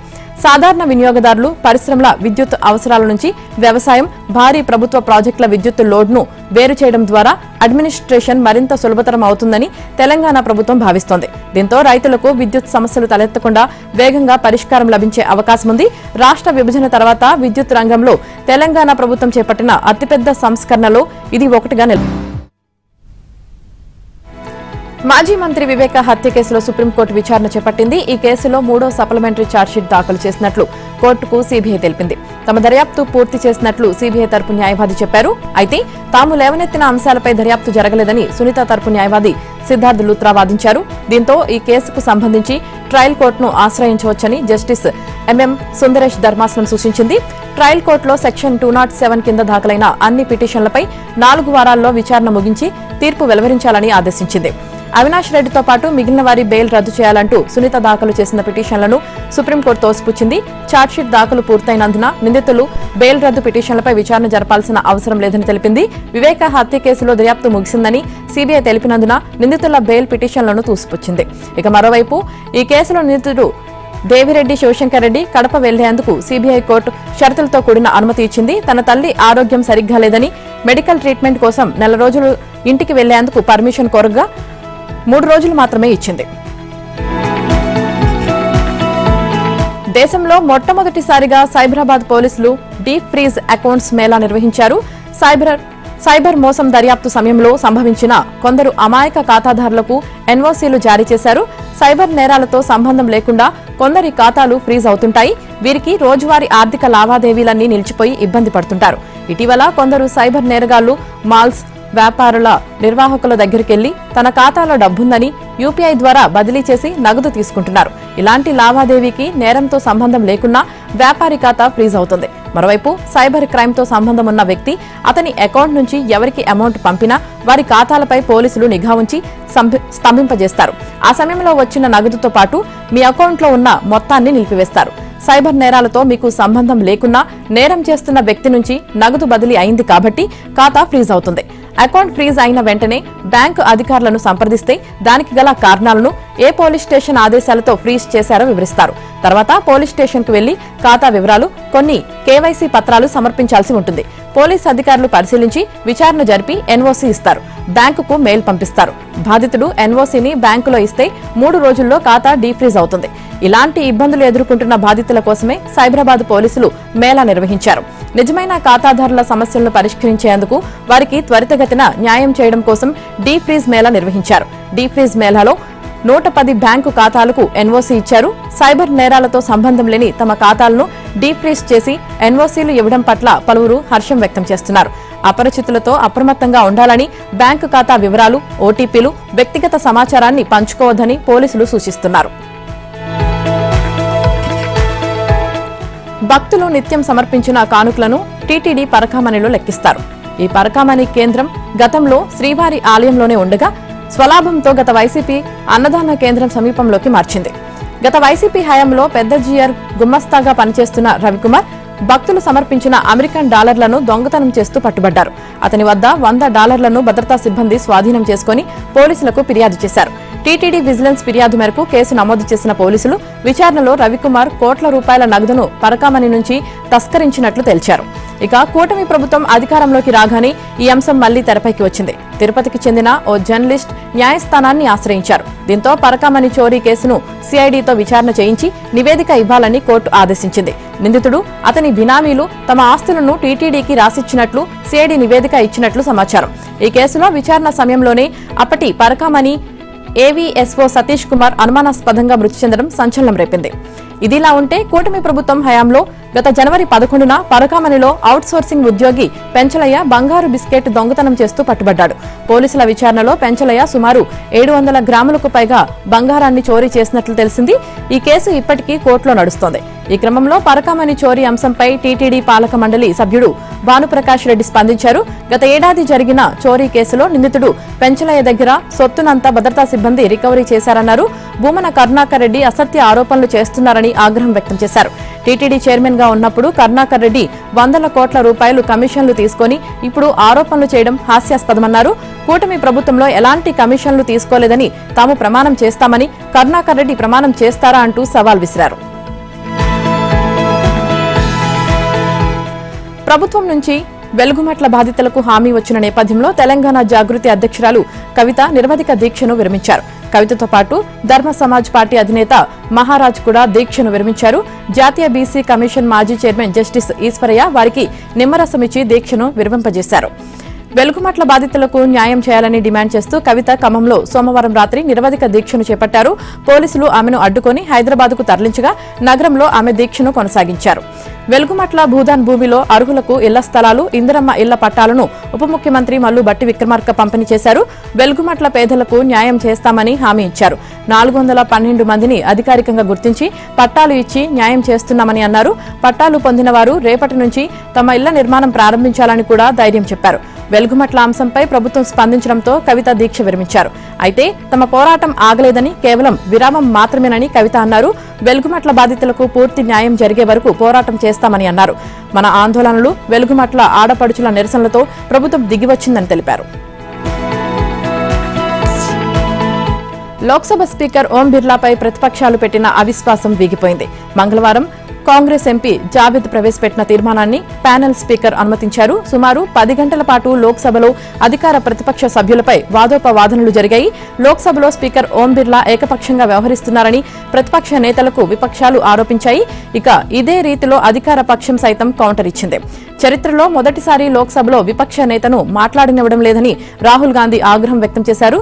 సాధారణ వినియోగదారులు, పరిశ్రమల విద్యుత్ అవసరాల నుంచి వ్యవసాయం, భారీ ప్రభుత్వ ప్రాజెక్టుల విద్యుత్ లోడ్ను వేరు చేయడం ద్వారా అడ్మినిస్ట్రేషన్ మరింత సులభతరం అవుతుందని తెలంగాణ ప్రభుత్వం భావిస్తోంది. దీంతో రైతులకు విద్యుత్ సమస్యలు తలెత్తకుండా వేగంగా పరిష్కారం లభించే అవకాశం ఉంది. రాష్ట్ర విభజన తర్వాత విద్యుత్ రంగంలో తెలంగాణ ప్రభుత్వం చేపట్టిన అతిపెద్ద సంస్కరణలో ఇది ఒకటిగా నిలిచింది. మాజీ మంత్రి వివేక హత్య కేసులో సుప్రీంకోర్టు విచారణ చేపట్టింది. ఈ కేసులో 3వ సప్లిమెంటరీ ఛార్జ్షీట్ దాఖలు చేసినట్లు కోర్టుకు సీబీఐ తెలిపింది. తమ దర్యాప్తు పూర్తి చేసినట్లు సీబీఐ తరపు న్యాయవాది చెప్పారు. అయితే తాము లేవనెత్తిన అంశాలపై దర్యాప్తు జరగలేదని సునీత తరపు న్యాయవాది సిద్ధార్థ్ లూత్రా వాదించారు. దీంతో ఈ కేసుకు సంబంధించి ట్రయల్ కోర్టును ఆశ్రయించవచ్చని జస్టిస్ ఎంఎం సుందరేష్ ధర్మాసనం సూచించింది. ట్రయల్ కోర్టులో సెక్షన్ 207 కింద దాఖలైన అన్ని పిటిషన్లపై 4 వారాల్లో విచారణ ముగించి తీర్పు వెలువరించాలని ఆదేశించింది. అవినాష్ రెడ్డితో పాటు మిగిలిన వారి బెయిల్ రద్దు చేయాలంటూ సునీత దాఖలు చేసిన పిటిషన్లను సుప్రీంకోర్టు తోసిపుచ్చింది. ఛార్జ్షీట్ దాఖలు పూర్తయినందున నిందితులు బెయిల్ రద్దు పిటిషన్లపై విచారణ జరపాల్సిన అవసరం లేదని తెలిపింది. వివేక హత్య కేసులో దర్యాప్తు ముగిసిందని సీబీఐ తెలిపినందున నిందితుల బెయిల్ పిటిషన్లను తోసిపుచ్చింది. ఇక మరోవైపు ఈ కేసులో నిందితుడు దేవిరెడ్డి శివశంకర్ రెడ్డి కడప వెళ్లేందుకు సీబీఐ కోర్టు షరతులతో కూడిన అనుమతి ఇచ్చింది. తన తల్లి ఆరోగ్యం సరిగ్గా లేదని మెడికల్ ట్రీట్మెంట్ కోసం 4 రోజులు ఇంటికి వెళ్లేందుకు పర్మిషన్ కోరగా 3 రోజులు మాత్రమే ఇచ్చింది. దేశంలో మొట్టమొదటిసారిగా సైబరాబాద్ పోలీసులు డీప్ ఫ్రీజ్ అకౌంట్స్ మేళా నిర్వహించారు. సైబర్ మోసం దర్యాప్తు సమయంలో సంభవించిన కొందరు అమాయక ఖాతాదారులకు ఎన్ఓసీలు జారీ చేశారు. సైబర్ నేరాలతో సంబంధం లేకుండా కొందరి ఖాతాలు ఫ్రీజ్ అవుతుంటాయి. వీరికి రోజువారీ ఆర్థిక లావాదేవీలన్నీ నిలిచిపోయి ఇబ్బంది పడుతుంటారు. ఇటీవల కొందరు సైబర్ నేరగాళ్లు మాల్స్, వ్యాపారుల నిర్వాహకుల దగ్గరికెళ్లి తన ఖాతాలో డబ్బుందని యూపీఐ ద్వారా బదిలీ చేసి నగదు తీసుకుంటున్నారు. ఇలాంటి లావాదేవీకి నేరంతో సంబంధం లేకున్నా వ్యాపారి ఖాతా ఫ్రీజ్ అవుతుంది. మరోవైపు సైబర్ క్రైమ్ తో సంబంధం ఉన్న వ్యక్తి అతని అకౌంట్ నుంచి ఎవరికి అమౌంట్ పంపినా వారి ఖాతాలపై పోలీసులు నిఘా ఉంచి స్తంభింపజేస్తారు. ఆ సమయంలో వచ్చిన నగదుతో పాటు మీ అకౌంట్లో ఉన్న మొత్తాన్ని నిలిపివేస్తారు. సైబర్ నేరాలతో మీకు సంబంధం లేకున్నా నేరం చేస్తున్న వ్యక్తి నుంచి నగదు బదిలీ అయింది కాబట్టి ఖాతా ఫ్రీజ్ అవుతుంది. అకౌంట్ ఫ్రీజ్ అయిన వెంటనే బ్యాంకు అధికారులను సంప్రదిస్తే దానికి గల కారణాలను ఏ పోలీస్ స్టేషన్ ఆదేశాలతో ఫ్రీజ్ చేశారో వివరిస్తారు. తర్వాత పోలీస్ స్టేషన్ కు వెళ్లి ఖాతా వివరాలు, కొన్ని కేవైసీ పత్రాలు సమర్పించాల్సి ఉంటుంది. పోలీస్ అధికారులు పరిశీలించి విచారణ జరిపి ఎన్ఓసీ ఇస్తారు. బ్యాంకుకు మెయిల్ పంపిస్తారు. బాధితుడు ఎన్ఓసీని బ్యాంకులో ఇస్తే 3 రోజుల్లో ఖాతా డీఫ్రీజ్ అవుతుంది. ఇలాంటి ఇబ్బందులు ఎదుర్కొంటున్న బాధితుల కోసమే సైబరాబాద్ పోలీసులు మేళా నిర్వహించారు. నిజమైన ఖాతాదారుల సమస్యలను పరిష్కరించేందుకు వారికి త్వరితగతిన న్యాయం చేయడం కోసం డీఫ్రీజ్ మేళా నిర్వహించారు. డీఫ్రీజ్ మేళాలో 110 బ్యాంకు ఖాతాలకు ఎన్ఓసీ ఇచ్చారు. సైబర్ నేరాలతో సంబంధం లేని తమ ఖాతాలను డీఫ్రీజ్ చేసి ఎన్ఓసీలు ఇవ్వడం పట్ల పలువురు హర్షం వ్యక్తం చేస్తున్నారు. అపరిచితులతో అప్రమత్తంగా ఉండాలని, బ్యాంకు ఖాతా వివరాలు, ఓటీపీలు, వ్యక్తిగత సమాచారాన్ని పంచుకోవద్దని పోలీసులు సూచిస్తున్నారు. భక్తులు నిత్యం సమర్పించిన కానుకలను టీటీడీ పరకామణిలో లెక్కిస్తారు. ఈ పరకామణి కేంద్రం గతంలో శ్రీవారి ఆలయంలోనే ఉండగా స్వలాభంతో గత వైసీపీ అన్నదాన కేంద్రం సమీపంలోకి మార్చింది. గత వైసీపీ హయాంలో పెద్ద జిఆర్ గుమ్మస్తాగా పనిచేస్తున్న రవికుమార్ భక్తులు సమర్పించిన అమెరికన్ డాలర్లను దొంగతనం చేస్తూ పట్టుబడ్డారు. అతని వద్ద $100 భద్రతా సిబ్బంది స్వాధీనం చేసుకుని పోలీసులకు ఫిర్యాదు చేశారు. టీటీడీ విజిలెన్స్ ఫిర్యాదు మేరకు కేసు నమోదు చేసిన పోలీసులు విచారణలో రవికుమార్ కోట్ల రూపాయల నగదును పరకామణి నుంచి తస్కరించినట్లు తేల్చారు. ఇక కూటమి ప్రభుత్వం అధికారంలోకి రాగానే ఈ అంశం మళ్లీ తెరపైకి వచ్చింది. తిరుపతికి చెందిన ఓ జర్నలిస్ట్ న్యాయస్థానాన్ని ఆశ్రయించారు. దీంతో పరకామణి చోరీ కేసును సిఐడితో విచారణ చేయించి నివేదిక ఇవ్వాలని కోర్టు ఆదేశించింది. నిందితుడు, అతని బినామీలు తమ ఆస్తులను టీటీడీకి రాసిచ్చినట్లు సిఐడి నివేదిక ఇచ్చినట్లు సమాచారం. ఈ కేసులో విచారణ సమయంలోనే అప్పటి పరకామణి ఏవీఎస్ఓ సతీష్ కుమార్ అనుమానాస్పదంగా మృతి చెందడం సంచలనం రేపింది. ఇదిలా ఉంటే కూటమి ప్రభుత్వం హయాంలో గత జనవరి 11న పరకామణిలో అవుట్ సోర్సింగ్ ఉద్యోగి పెంచలయ్య బంగారు బిస్కెట్ దొంగతనం చేస్తూ పట్టుబడ్డాడు. పోలీసుల విచారణలో పెంచలయ్య సుమారు 700 గ్రాములకు పైగా బంగారాన్ని చోరీ చేసినట్లు తెలిసింది. ఈ కేసు ఇప్పటికీ కోర్టులో నడుస్తోంది. ఈ క్రమంలో పరకామణి చోరీ అంశంపై టీటీడీ పాలక మండలి సభ్యుడు భానుప్రకాష్ రెడ్డి స్పందించారు. గత ఏడాది జరిగిన చోరీ కేసులో నిందితుడు పెంచలయ్య దగ్గర సొత్తునంతా భద్రతా సిబ్బంది రికవరీ చేశారన్నారు. భూమన కరుణాకర్ రెడ్డి అసత్య ఆరోపణలు చేస్తున్నారని ఆగ్రహం వ్యక్తం చేశారు. టీటీడీ చైర్మన్ గా ఉన్నప్పుడు కరుణాకర్ రెడ్డి 100 కోట్ల రూపాయలు కమిషన్లు తీసుకుని ఇప్పుడు ఆరోపణలు చేయడం హాస్యాస్పదమన్నారు. కూటమి ప్రభుత్వంలో ఎలాంటి కమిషన్లు తీసుకోలేదని తాము ప్రమాణం చేస్తామని కరుణాకర్ రెడ్డి ప్రమాణం చేస్తారా అంటూ సవాల్ విసిరారు. ప్రభుత్వం నుంచి వెలుగుమట్ల బాధితులకు హామీ వచ్చిన నేపథ్యంలో తెలంగాణ జాగృతి అధ్యక్షురాలు కవిత నిరవధిక దీక్షను విరమించారు. కవితతో పాటు ధర్మ సమాజ్ పార్టీ అధినేత మహారాజ్ కూడా దీక్షను విరమించారు. జాతీయ బీసీ కమిషన్ మాజీ చైర్మన్ జస్టిస్ ఈశ్వరయ్య వారికి నిమ్మరసమిచ్చి దీక్షను విరమింపజేశారు. వెలుగుమట్ల బాధితులకు న్యాయం చేయాలని డిమాండ్ చేస్తూ కవిత ఖమ్మంలో సోమవారం రాత్రి నిరవధిక దీక్షను చేపట్టారు. పోలీసులు ఆమెను అడ్డుకొని హైదరాబాద్కు తరలించగా నగరంలో ఆమె దీక్షను కొనసాగించారు. వెలుగుమట్ల భూదాన్ భూమిలో అర్హులకు ఇళ్ల స్థలాలు, ఇందిరమ్మ ఇళ్ల పట్టాలను ఉప ముఖ్యమంత్రి మల్లు భట్టి విక్రమార్క పంపిణీ చేశారు. వెలుగుమట్ల పేదలకు న్యాయం చేస్తామని హామీ ఇచ్చారు. 412 మందిని అధికారికంగా గుర్తించి పట్టాలు ఇచ్చి న్యాయం చేస్తున్నామని అన్నారు. పట్టాలు పొందిన వారు రేపటి నుంచి తమ ఇళ్ల నిర్మాణం ప్రారంభించాలని కూడా ధైర్యం చెప్పారు. వెలుగుమట్ల అంశంపై ప్రభుత్వం స్పందించడంతో కవిత దీక్ష విరమించారు. అయితే తమ పోరాటం ఆగలేదని, కేవలం విరామం మాత్రమేనని కవిత అన్నారు. వెలుగుమట్ల బాధితులకు పూర్తి న్యాయం జరిగే వరకు పోరాటం చేస్తామని అన్నారు. మన ఆందోళనలు, వెలుగుమట్ల ఆడపడుచుల నిరసనలతో ప్రభుత్వం దిగివచ్చిందని తెలిపారు. లోక్సభ స్పీకర్ ఓం బిర్లాపై ప్రతిపక్షాలు పెట్టిన అవిశ్వాసం వీగిపోయింది. మంగళవారం కాంగ్రెస్ ఎంపీ జావేద్ ప్రవేశపెట్టిన తీర్మానాన్ని ప్యానెల్ స్పీకర్ అనుమతించారు. సుమారు 10 గంటల పాటు లోక్సభలో అధికార ప్రతిపక్ష సభ్యులపై వాదోపవాదనలు జరిగాయి. లోక్సభలో స్పీకర్ ఓం బిర్లా ఏకపక్షంగా వ్యవహరిస్తున్నారని ప్రతిపక్ష నేతలకు విపక్షాలు ఆరోపించాయి. ఇక ఇదే రీతిలో అధికార పక్షం సైతం కౌంటర్ ఇచ్చింది. చరిత్రలో మొదటిసారి లోక్సభలో విపక్ష నేతను మాట్లాడనివ్వడం లేదని రాహుల్ గాంధీ ఆగ్రహం వ్యక్తం చేశారు.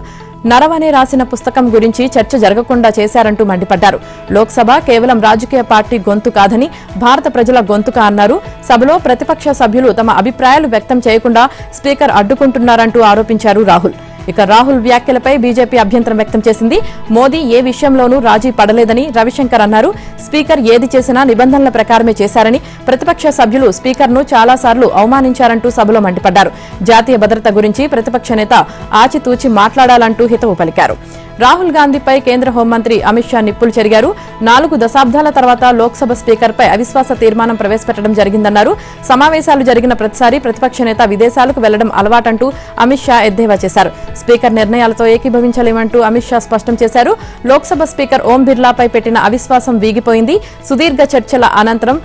నరవనే రాసిన పుస్తకం గురించి చర్చ జరగకుండా చేశారంటూ మండిపడ్డారు. లోక్సభ కేవలం రాజకీయ పార్టీ గొంతు కాదని భారత ప్రజల గొంతుక అన్నారు. సభలో ప్రతిపక్ష సభ్యులు తమ అభిప్రాయాలు వ్యక్తం చేయకుండా స్పీకర్ అడ్డుకుంటున్నారంటూ ఆరోపించారు రాహుల్. ఇక రాహుల్ వ్యాఖ్యలపై బీజేపీ అభ్యంతరం వ్యక్తం చేసింది. మోదీ ఏ విషయంలోనూ రాజీ పడలేదని రవిశంకర్ అన్నారు. స్పీకర్ ఏది చేసినా నిబంధనల ప్రకారమే చేశారని, ప్రతిపక్ష సభ్యులు స్పీకర్ను చాలాసార్లు అవమానించారంటూ సభలో మండిపడ్డారు. జాతీయ భద్రత గురించి ప్రతిపక్ష నేత ఆచితూచి మాట్లాడాలంటూ హితవు పలికారు. రాహుల్ గాంధీపై కేంద్ర హోంమంత్రి అమిత్ షా నిప్పులు చెరిగారు. 4 దశాబ్దాల తర్వాత లోక్సభ స్పీకర్పై అవిశ్వాస తీర్మానం ప్రవేశపెట్టడం జరిగిందన్నారు. సమావేశాలు జరిగిన ప్రతిసారి ప్రతిపక్ష నేత విదేశాలకు వెళ్లడం అలవాటంటూ అమిత్ షా ఎద్దేవా చేశారు. స్పీకర్ నిర్ణయాలతో ఏకీభవించలేమంటూ అమిత్ షా స్పష్టం చేశారు. లోక్సభ స్పీకర్ ఓం బిర్లాపై పెట్టిన అవిశ్వాసం వీగిపోయింది. సుదీర్ఘ చర్చల అనంతరం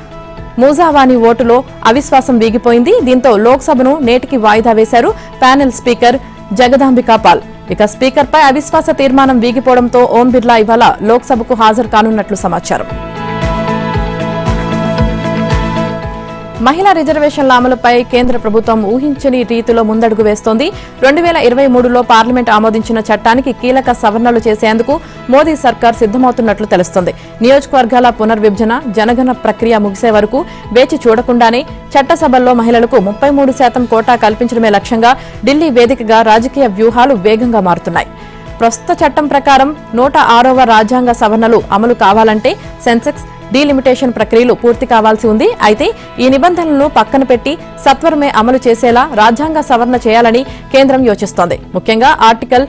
మూజావానీ ఓటులో అవిశ్వాసం వీగిపోయింది. దీంతో లోక్సభను నేటికి వాయిదా వేశారు ప్యానెల్ స్పీకర్ జగదాంబికా పాల్. ఇక స్పీకర్పై అవిశ్వాస తీర్మానం వీగిపోవడంతో ఓం బిర్లా ఇవాళ లోక్సభకు హాజరు కానున్నట్లు సమాచారం. మహిళా రిజర్వేషన్ల అమలుపై కేంద్ర ప్రభుత్వం ఊహించని రీతిలో ముందడుగు వేస్తోంది. 2023లో పార్లమెంట్ ఆమోదించిన చట్టానికి కీలక సవరణలు చేసేందుకు మోదీ సర్కార్ సిద్దమవుతున్నట్లు తెలుస్తోంది. నియోజకవర్గాల పునర్విభజన, జనగణన ప్రక్రియ ముగిసే వరకు వేచి చూడకుండానే చట్టసభల్లో మహిళలకు 33% కోటా కల్పించడమే లక్ష్యంగా ఢిల్లీ వేదికగా రాజకీయ వ్యూహాలు వేగంగా మారుతున్నాయి. ప్రస్తుత చట్టం ప్రకారం 106వ రాజ్యాంగ సవరణలు అమలు కావాలంటే సెన్సెక్స్ డీలిమిటేషన్ ప్రక్రియలు పూర్తి కావాల్సి ఉంది. అయితే ఈ నిబంధనలను పక్కన పెట్టి సత్వరమే అమలు చేసేలా రాజ్యాంగ సవరణ చేయాలని కేంద్రం యోచిస్తోంది. ముఖ్యంగా ఆర్టికల్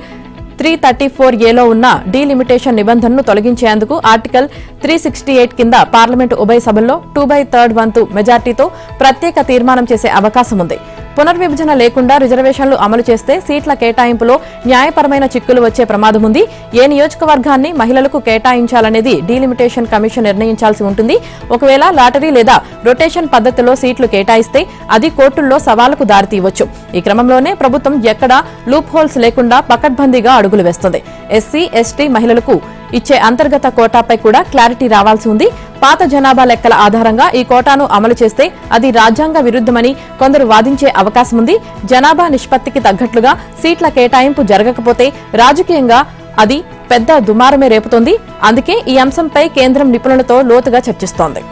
334A ఉన్న డీలిమిటేషన్ నిబంధనను తొలగించేందుకు ఆర్టికల్ 368 కింద పార్లమెంటు ఉభయ సభల్లో 2/3 వంతు మెజార్టీతో ప్రత్యేక తీర్మానం చేసే అవకాశం ఉంది. పునర్విభజన లేకుండా రిజర్వేషన్లు అమలు చేస్తే సీట్ల కేటాయింపులో న్యాయపరమైన చిక్కులు వచ్చే ప్రమాదం ఉంది. ఏ నియోజకవర్గాన్ని మహిళలకు కేటాయించాలనేది డీలిమిటేషన్ కమిషన్ నిర్ణయించాల్సి ఉంటుంది. ఒకవేళ లాటరీ లేదా రొటేషన్ పద్ధతిలో సీట్లు కేటాయిస్తే అది కోర్టుల్లో సవాలుకు దారితీయవచ్చు. ఈ క్రమంలోనే ప్రభుత్వం ఎక్కడా లూప్ హోల్స్ లేకుండా పకడ్బందీగా అడుగులు వేస్తుంది. ఎస్సీ, ఎస్టీ మహిళలకు ఇచ్చే అంతర్గత కోటాపై కూడా క్లారిటీ రావాల్సి ఉంది. పాత జనాభా లెక్కల ఆధారంగా ఈ కోటాను అమలు చేస్తే అది రాజ్యాంగ విరుద్ధమని కొందరు వాదించే అవకాశం ఉంది. జనాభా నిష్పత్తికి తగ్గట్లుగా సీట్ల కేటాయింపు జరగకపోతే రాజకీయంగా అది పెద్ద దుమారమే రేపుతోంది. అందుకే ఈ అంశంపై కేంద్రం నిపుణులతో లోతుగా చర్చిస్తోంది.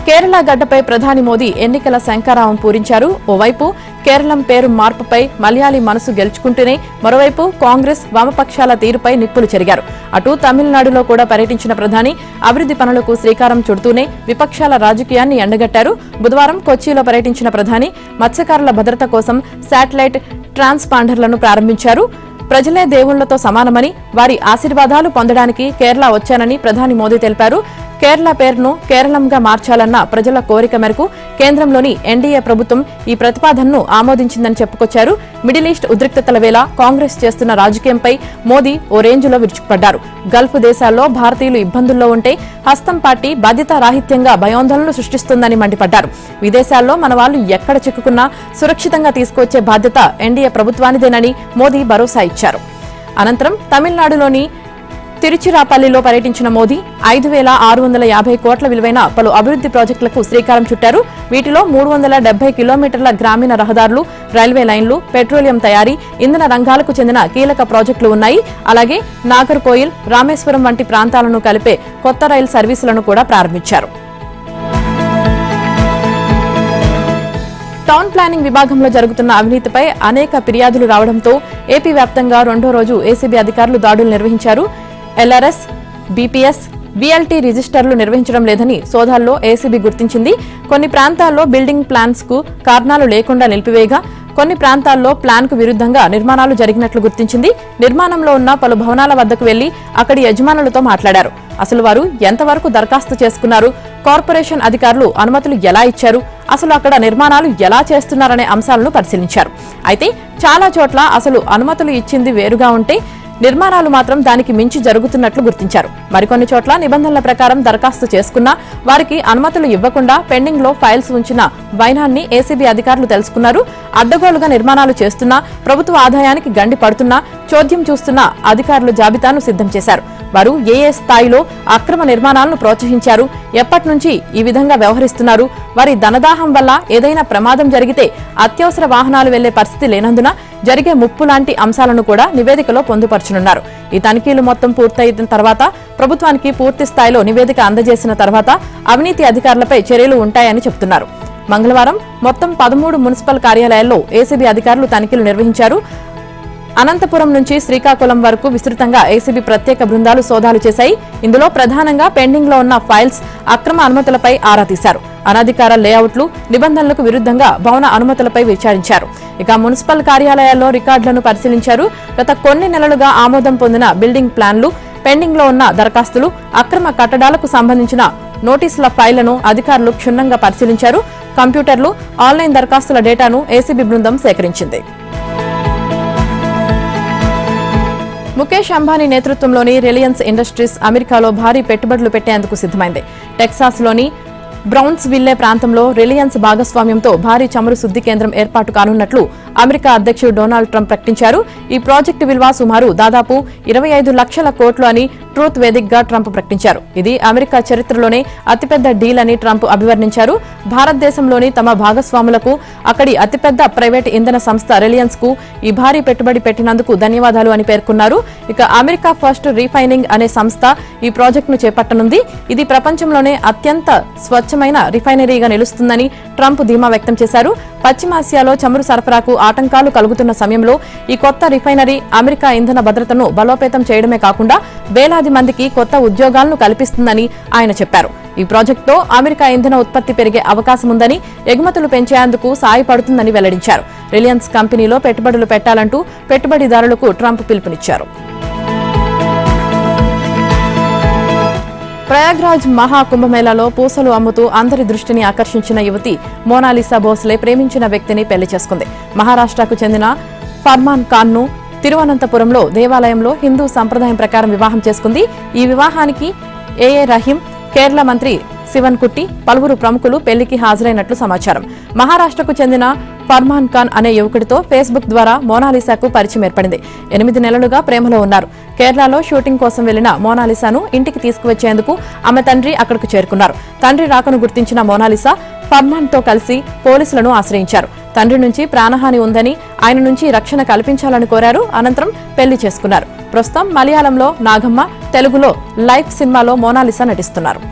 కేరళ గడ్డపై ప్రధాని మోదీ ఎన్నికల శంఖారావం పూరించారు. ఓవైపు కేరళం పేరు మార్పుపై మలయాళీ మనసు గెలుచుకుంటూనే మరోవైపు కాంగ్రెస్, వామపక్షాల తీరుపై నిప్పులు చెరిగారు. అటు తమిళనాడులో కూడా పర్యటించిన ప్రధాని అభివృద్ధి పనులకు శ్రీకారం చుడుతూనే విపక్షాల రాజకీయాన్ని ఎండగట్టారు. బుధవారం కొచ్చిలో పర్యటించిన ప్రధాని మత్స్యకారుల భద్రత కోసం శాటిలైట్ ట్రాన్స్పాండర్లను ప్రారంభించారు. ప్రజలే దేవుళ్లతో సమానమని, వారి ఆశీర్వాదాలు పొందడానికి కేరళ వచ్చానని ప్రధాని మోదీ తెలిపారు. కేరళ పేరును కేరళంగా మార్చాలన్న ప్రజల కోరిక మేరకు కేంద్రంలోని ఎన్డీఏ ప్రభుత్వం ఈ ప్రతిపాదనను ఆమోదించిందని చెప్పుకొచ్చారు. మిడిల్ ఈస్ట్ ఉద్రిక్తతల వేళ కాంగ్రెస్ చేస్తున్న రాజకీయంపై మోదీ ఓ రేంజ్లో విరుచుకుపడ్డారు. గల్ఫ్ దేశాల్లో భారతీయులు ఇబ్బందుల్లో ఉంటే హస్తం పార్టీ బాధ్యతారాహిత్యంగా భయోందోళనలు సృష్టిస్తుందని మండిపడ్డారు. విదేశాల్లో మన వాళ్లు ఎక్కడ చిక్కుకున్నా సురక్షితంగా తీసుకొచ్చే బాధ్యత ఎన్డీఏ ప్రభుత్వానిదేనని మోదీ భరోసా ఇచ్చారు. అనంతరం తమిళనాడులోని తిరుచిరాపల్లిలో పర్యటించిన మోదీ 5,650 కోట్ల విలువైన పలు అభివృద్ధి ప్రాజెక్టులకు శ్రీకారం చుట్టారు. వీటిలో 370 కిలోమీటర్ల గ్రామీణ రహదారులు, రైల్వే లైన్లు, పెట్రోలియం తయారీ, ఇంధన రంగాలకు చెందిన కీలక ప్రాజెక్టులు ఉన్నాయి. అలాగే నాగర్కోయిల్, రామేశ్వరం వంటి ప్రాంతాలను కలిపే కొత్త రైలు సర్వీసులను కూడా ప్రారంభించారు. టౌన్ ప్లానింగ్ విభాగంలో జరుగుతున్న అవినీతిపై అనేక ఫిర్యాదులు రావడంతో ఏపీ వ్యాప్తంగా 2వ రోజు ఏసీబీ అధికారులు దాడులు నిర్వహించారు. ఎల్ఆర్ఎస్, బీపీఎస్, వీఎల్టీ రిజిస్టర్లు నిర్వహించడం లేదని సోదాల్లో ఏసీబీ గుర్తించింది. కొన్ని ప్రాంతాల్లో బిల్డింగ్ ప్లాన్స్ కు కారణాలు లేకుండా నిలిపివేయగా కొన్ని ప్రాంతాల్లో ప్లాన్ కు విరుద్ధంగా నిర్మాణాలు జరిగినట్లు గుర్తించింది. నిర్మాణంలో ఉన్న పలు భవనాల వద్దకు వెళ్లి అక్కడి యజమానులతో మాట్లాడారు. అసలు వారు ఎంతవరకు దరఖాస్తు చేసుకున్నారు, కార్పొరేషన్ అధికారులు అనుమతులు ఎలా ఇచ్చారు, అసలు అక్కడ నిర్మాణాలు ఎలా చేస్తున్నారనే అంశాలను పరిశీలించారు. అయితే చాలా చోట్ల అసలు అనుమతులు ఇచ్చింది వేరుగా ఉంటే నిర్మాణాలు మాత్రం దానికి మించి జరుగుతున్నట్లు గుర్తించారు. మరికొన్ని చోట్ల నిబంధనల ప్రకారం దరఖాస్తు చేసుకున్నా వారికి అనుమతులు ఇవ్వకుండా పెండింగ్ లో ఫైల్స్ ఉంచిన వైనాన్ని ఏసీబీ అధికారులు తెలుసుకున్నారు. అడ్డగోలుగా నిర్మాణాలు చేస్తున్నా, ప్రభుత్వ ఆదాయానికి గండి పడుతున్నా, చోద్యం చూస్తున్న అధికారులు జాబితాను సిద్ధం చేశారు. వారు ఏ స్థాయిలో అక్రమ నిర్మాణాలను ప్రోత్సహించారు, ఎప్పటి నుంచి ఈ విధంగా వ్యవహరిస్తున్నారు, వారి ధనదాహం వల్ల ఏదైనా ప్రమాదం జరిగితే అత్యవసర వాహనాలు వెళ్లే పరిస్థితి లేనందున జరిగే ముప్పు లాంటి అంశాలను కూడా నివేదికలో పొందుపరచనున్నారు. ఈ తనిఖీలు మొత్తం పూర్తయిన తర్వాత ప్రభుత్వానికి పూర్తి స్థాయిలో నివేదిక అందజేసిన తర్వాత అవినీతి అధికారులపై చర్యలు ఉంటాయని చెబుతున్నారు. మంగళవారం మొత్తం 13 మున్సిపల్ కార్యాలయాల్లో ఏసీబీ అధికారులు తనిఖీలు నిర్వహించారు. అనంతపురం నుంచి శ్రీకాకుళం వరకు విస్తృతంగా ఏసీబీ ప్రత్యేక బృందాలు సోదాలు చేశాయి. ఇందులో ప్రధానంగా పెండింగ్ లో ఉన్న ఫైల్స్, అక్రమ అనుమతులపై ఆరా తీశారు. అనధికార లేఅవుట్లు, నిబంధనలకు విరుద్ధంగా భవన అనుమతులపై విచారించారు. ఇక మున్సిపల్ కార్యాలయాల్లో రికార్డులను పరిశీలించారు. గత కొన్ని నెలలుగా ఆమోదం పొందిన బిల్డింగ్ ప్లాన్లు, పెండింగ్ లో ఉన్న దరఖాస్తులు, అక్రమ కట్టడాలకు సంబంధించిన నోటీసుల ఫైళ్లను అధికారులు క్షుణ్ణంగా పరిశీలించారు. కంప్యూటర్లు, ఆన్లైన్ దరఖాస్తుల డేటాను ఏసీబీ బృందం సేకరించింది. ముఖేష్ అంబానీ నేతృత్వంలోని రిలయన్స్ ఇండస్ట్రీస్ అమెరికాలో భారీ పెట్టుబడులు పెట్టేందుకు సిద్దమైంది. టెక్సాస్లోని బ్రౌన్స్విల్లే ప్రాంతంలో రిలయన్స్ భాగస్వామ్యంతో భారీ చమురు శుద్ధి కేంద్రం ఏర్పాటు కానున్నట్లు అమెరికా అధ్యక్షుడు డొనాల్డ్ ట్రంప్ ప్రకటించారు. ఈ ప్రాజెక్టు విలువ సుమారు దాదాపు 25 లక్షల కోట్లు అని ట్రూత్ వేదికగా ట్రంప్ ప్రకటించారు. ఇది అమెరికా చరిత్రలోనే అతిపెద్ద డీల్ అని ట్రంప్ అభివర్ణించారు. భారతదేశంలోని తమ భాగస్వాములకు, అక్కడి అతిపెద్ద ప్రైవేట్ ఇంధన సంస్థ రిలయన్స్ కు ఈ భారీ పెట్టుబడి పెట్టినందుకు ధన్యవాదాలు అని పేర్కొన్నారు. ఇక అమెరికా ఫస్ట్ రీఫైనింగ్ అనే సంస్థ ఈ ప్రాజెక్టును చేపట్టనుంది. ఇది ప్రపంచంలోనే అత్యంత స్వచ్ఛమైన రిఫైనరీగా నిలుస్తుందని ట్రంప్ ధీమా వ్యక్తం చేశారు. పశ్చిమాసియాలో చమురు సరఫరాకు ఆటంకాలు కలుగుతున్న సమయంలో ఈ కొత్త రిఫైనరీ అమెరికా ఇంధన భద్రతను బలోపేతం చేయడమే కాకుండా వేలాది మందికి కొత్త ఉద్యోగాలను కల్పిస్తుందని ఆయన చెప్పారు. ఈ ప్రాజెక్టుతో అమెరికా ఇంధన ఉత్పత్తి పెరిగే అవకాశం ఉందని, ఎగుమతులు పెంచేందుకు సాయపడుతుందని వెల్లడించారు. రిలయన్స్ కంపెనీలో పెట్టుబడులు పెట్టాలంటూ పెట్టుబడిదారులకు ట్రంప్ పిలుపునిచ్చారు. ప్రయాగ్రాజ్ మహాకుంభమేళాలో పూసలు అమ్ముతూ అందరి దృష్టిని ఆకర్షించిన యువతి మోనాలిసా భోస్లే ప్రేమించిన వ్యక్తిని పెళ్లి చేసుకుంది. మహారాష్ట్రకు చెందిన ఫర్మాన్ ఖాన్ ను తిరువనంతపురంలో దేవాలయంలో హిందూ సంప్రదాయం ప్రకారం వివాహం చేసుకుంది. ఈ వివాహానికి ఏఏ రహీం, కేరళ మంత్రి శివన్ కుట్టి, పలువురు ప్రముఖులు పెళ్లికి హాజరైనట్లు సమాచారం. మహారాష్ట్రకు చెందిన ఫర్మాన్ ఖాన్ అనే యువకుడితో ఫేస్బుక్ ద్వారా మోనాలిసాకు పరిచయం ఏర్పడింది. 8 నెలలుగా ప్రేమలో ఉన్నారు. కేరళలో షూటింగ్ కోసం వెళ్లిన మోనాలిసాను ఇంటికి తీసుకువచ్చేందుకు ఆమె తండ్రి అక్కడకు చేరుకున్నారు. తండ్రి రాకను గుర్తించిన మోనాలిసా ఫర్మాన్ తో కలిసి పోలీసులను ఆశ్రయించారు. తండ్రి నుంచి ప్రాణహాని ఉందని, ఆయన నుంచి రక్షణ కల్పించాలని కోరారు. అనంతరం పెళ్లి చేసుకున్నారు. ప్రస్తుతం మలయాళంలో నాగమ్మ, తెలుగులో లైఫ్ సినిమాలో మోనాలిసా నటిస్తున్నారు.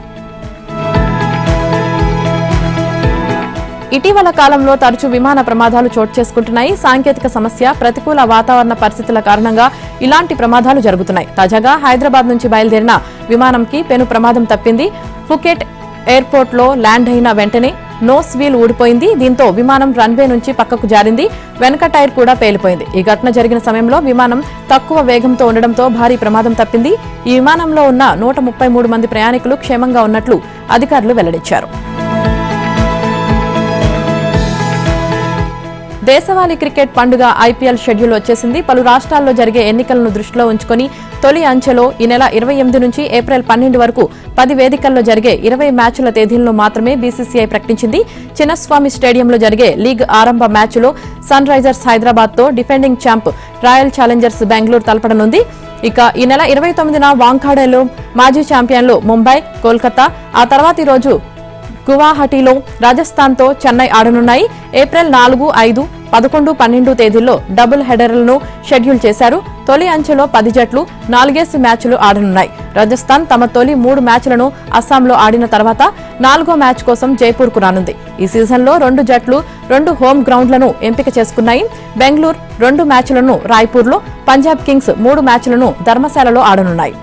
ఇటీవల కాలంలో తరచూ విమాన ప్రమాదాలు చోటు చేసుకుంటున్నాయి. సాంకేతిక సమస్య, ప్రతికూల వాతావరణ పరిస్థితుల కారణంగా ఇలాంటి ప్రమాదాలు జరుగుతున్నాయి. తాజాగా హైదరాబాద్ నుంచి బయలుదేరిన విమానంకి పెను ప్రమాదం తప్పింది. ఫుకెట్ ఎయిర్పోర్ట్ లో ల్యాండ్ అయిన వెంటనే నోస్ వీల్ ఊడిపోయింది. దీంతో విమానం రన్వే నుంచి పక్కకు జారింది. వెనక టైర్ కూడా పేలిపోయింది. ఈ ఘటన జరిగిన సమయంలో విమానం తక్కువ వేగంతో ఉండడంతో భారీ ప్రమాదం తప్పింది. ఈ విమానంలో ఉన్న 133 మంది ప్రయాణికులు క్షేమంగా ఉన్నట్లు అధికారులు వెల్లడించారు. దేశవాళీ క్రికెట్ పండుగ ఐపీఎల్ షెడ్యూల్ వచ్చేసింది. పలు రాష్ట్రాల్లో జరిగే ఎన్నికలను దృష్టిలో ఉంచుకుని తొలి అంచెలో ఈ నెల 28 నుంచి ఏప్రిల్ 12 వరకు 10 వేదికల్లో జరిగే 20 మ్యాచ్ల తేదీలను మాత్రమే బీసీసీఐ ప్రకటించింది. చిన్నస్వామి స్టేడియంలో జరిగే లీగ్ ఆరంభ మ్యాచ్లో సన్ రైజర్స్ హైదరాబాద్ తో defending champ royal challengers Bengaluru తలపడనుంది. ఇక ఈ నెల 29న వాంఖాడేలో మాజీ ఛాంపియన్లు ముంబై, కోల్కతా, ఆ తర్వాతి రోజు గువాహటిలో రాజస్థాన్ తో చెన్నై ఆడనున్నాయి. ఏప్రిల్ 4, 5, 11, 12 తేదీల్లో డబుల్ హెడర్లను షెడ్యూల్ చేశారు. తొలి అంచెలో 10 జట్లు 4 మ్యాచ్లు ఆడనున్నాయి. రాజస్థాన్ తమ తొలి 3 మ్యాచ్లను అస్సాంలో ఆడిన తర్వాత 4వ మ్యాచ్ కోసం జైపూర్కు రానుంది. ఈ సీజన్లో 2 జట్లు 2 హోమ్ గ్రౌండ్లను ఎంపిక చేసుకున్నాయి. బెంగళూరు 2 మ్యాచ్లను రాయ్పూర్లో, పంజాబ్ కింగ్స్ 3 మ్యాచ్లను ధర్మశాలలో ఆడనున్నాయి.